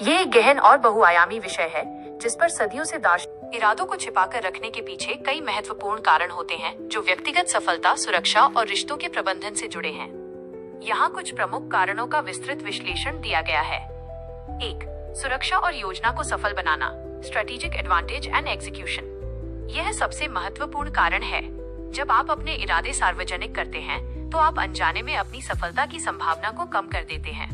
ये एक गहन और बहुआयामी विषय है जिस पर सदियों से दार्शनिक इरादों को छिपाकर रखने के पीछे कई महत्वपूर्ण कारण होते हैं जो व्यक्तिगत सफलता, सुरक्षा और रिश्तों के प्रबंधन से जुड़े हैं। यहाँ कुछ प्रमुख कारणों का विस्तृत विश्लेषण दिया गया है। 1. सुरक्षा और योजना को सफल बनाना, स्ट्रेटेजिक एडवांटेज एंड एग्जीक्यूशन। यह सबसे महत्वपूर्ण कारण है। जब आप अपने इरादे सार्वजनिक करते हैं तो आप अनजाने में अपनी सफलता की संभावना को कम कर देते हैं।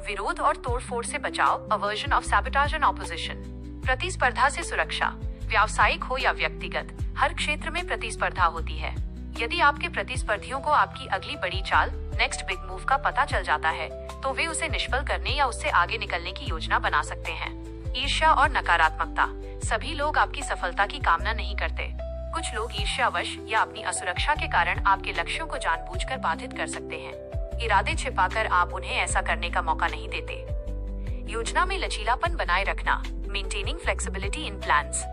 विरोध और तोड़फोड़ से बचाव, aversion of sabotage and opposition. प्रतिस्पर्धा से सुरक्षा, व्यावसायिक हो या व्यक्तिगत, हर क्षेत्र में प्रतिस्पर्धा होती है। यदि आपके प्रतिस्पर्धियों को आपकी अगली बड़ी चाल, नेक्स्ट बिग मूव का पता चल जाता है तो वे उसे निष्फल करने या उससे आगे निकलने की योजना बना सकते हैं। ईर्ष्या और नकारात्मकता। सभी लोग आपकी सफलता की कामना नहीं करते। कुछ लोग ईर्ष्यावश या अपनी असुरक्षा के कारण आपके लक्ष्यों को जानबूझकर बाधित कर सकते हैं। इरादे छिपाकर आप उन्हें ऐसा करने का मौका नहीं देते। योजना में लचीलापन बनाए रखना, मेंटेनिंग फ्लेक्सिबिलिटी इन प्लान्स।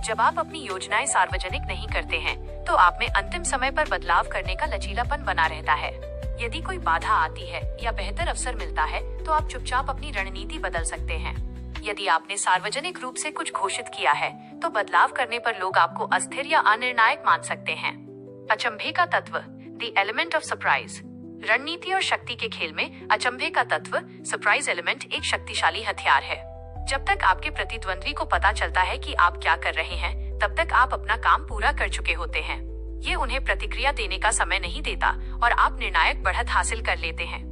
जब आप अपनी योजनाएं सार्वजनिक नहीं करते हैं तो आप में अंतिम समय पर बदलाव करने का लचीलापन बना रहता है। यदि कोई बाधा आती है या बेहतर अवसर मिलता है तो आप चुपचाप अपनी रणनीति बदल सकते हैं। यदि आपने सार्वजनिक रूप से कुछ घोषित किया है तो बदलाव करने पर लोग आपको अस्थिर या अनिर्णायक मान सकते हैं। अचंभे का तत्व, द एलिमेंट ऑफ सरप्राइज। रणनीति और शक्ति के खेल में अचंभे का तत्व, सरप्राइज एलिमेंट, एक शक्तिशाली हथियार है। जब तक आपके प्रतिद्वंद्वी को पता चलता है कि आप क्या कर रहे हैं, तब तक आप अपना काम पूरा कर चुके होते हैं। ये उन्हें प्रतिक्रिया देने का समय नहीं देता और आप निर्णायक बढ़त हासिल कर लेते हैं।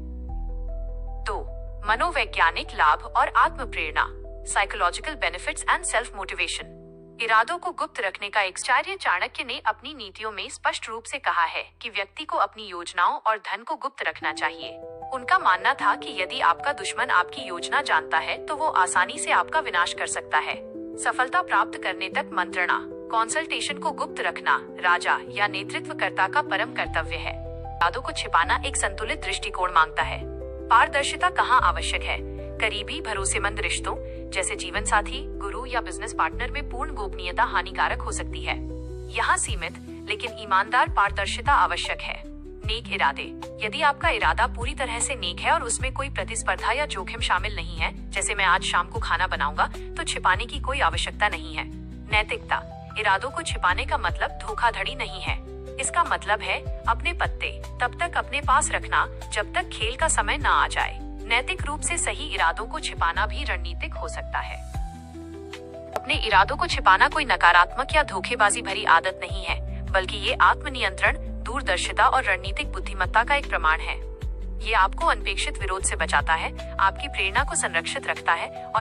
2. मनोवैज्ञानिक लाभ और आत्म प्रेरणा, psychological benefits and self motivation. इरादों को गुप्त रखने का एक आचार्य चाणक्य ने अपनी नीतियों में स्पष्ट रूप से कहा है कि व्यक्ति को अपनी योजनाओं और धन को गुप्त रखना चाहिए। उनका मानना था कि यदि आपका दुश्मन आपकी योजना जानता है तो वो आसानी से आपका विनाश कर सकता है। सफलता प्राप्त करने तक मंत्रणा, कंसल्टेशन को गुप्त रखना राजा या नेतृत्वकर्ता का परम कर्तव्य है। इरादों को छिपाना एक संतुलित दृष्टिकोण मांगता है। पारदर्शिता कहाँ आवश्यक है? करीबी भरोसेमंद रिश्तों जैसे जीवन साथी, गुरु या बिजनेस पार्टनर में पूर्ण गोपनीयता हानिकारक हो सकती है। यहाँ सीमित लेकिन ईमानदार पारदर्शिता आवश्यक है। नेक इरादे। यदि आपका इरादा पूरी तरह से नेक है और उसमें कोई प्रतिस्पर्धा या जोखिम शामिल नहीं है, जैसे मैं आज शाम को खाना बनाऊंगा, तो छिपाने की कोई आवश्यकता नहीं है। नैतिकता। इरादों को छिपाने का मतलब धोखाधड़ी नहीं है। इसका मतलब है अपने पत्ते तब तक अपने पास रखना जब तक खेल का समय न आ जाए। नैतिक रूप से सही इरादों को छिपाना भी रणनीतिक हो सकता है। अपने इरादों को छिपाना कोई नकारात्मक या धोखेबाजी भरी आदत नहीं है, बल्कि ये आत्मनियंत्रण, दूरदर्शिता और रणनीतिक बुद्धिमत्ता का एक प्रमाण है। ये आपको अनपेक्षित विरोध से बचाता है, आपकी प्रेरणा को संरक्षित रखता है और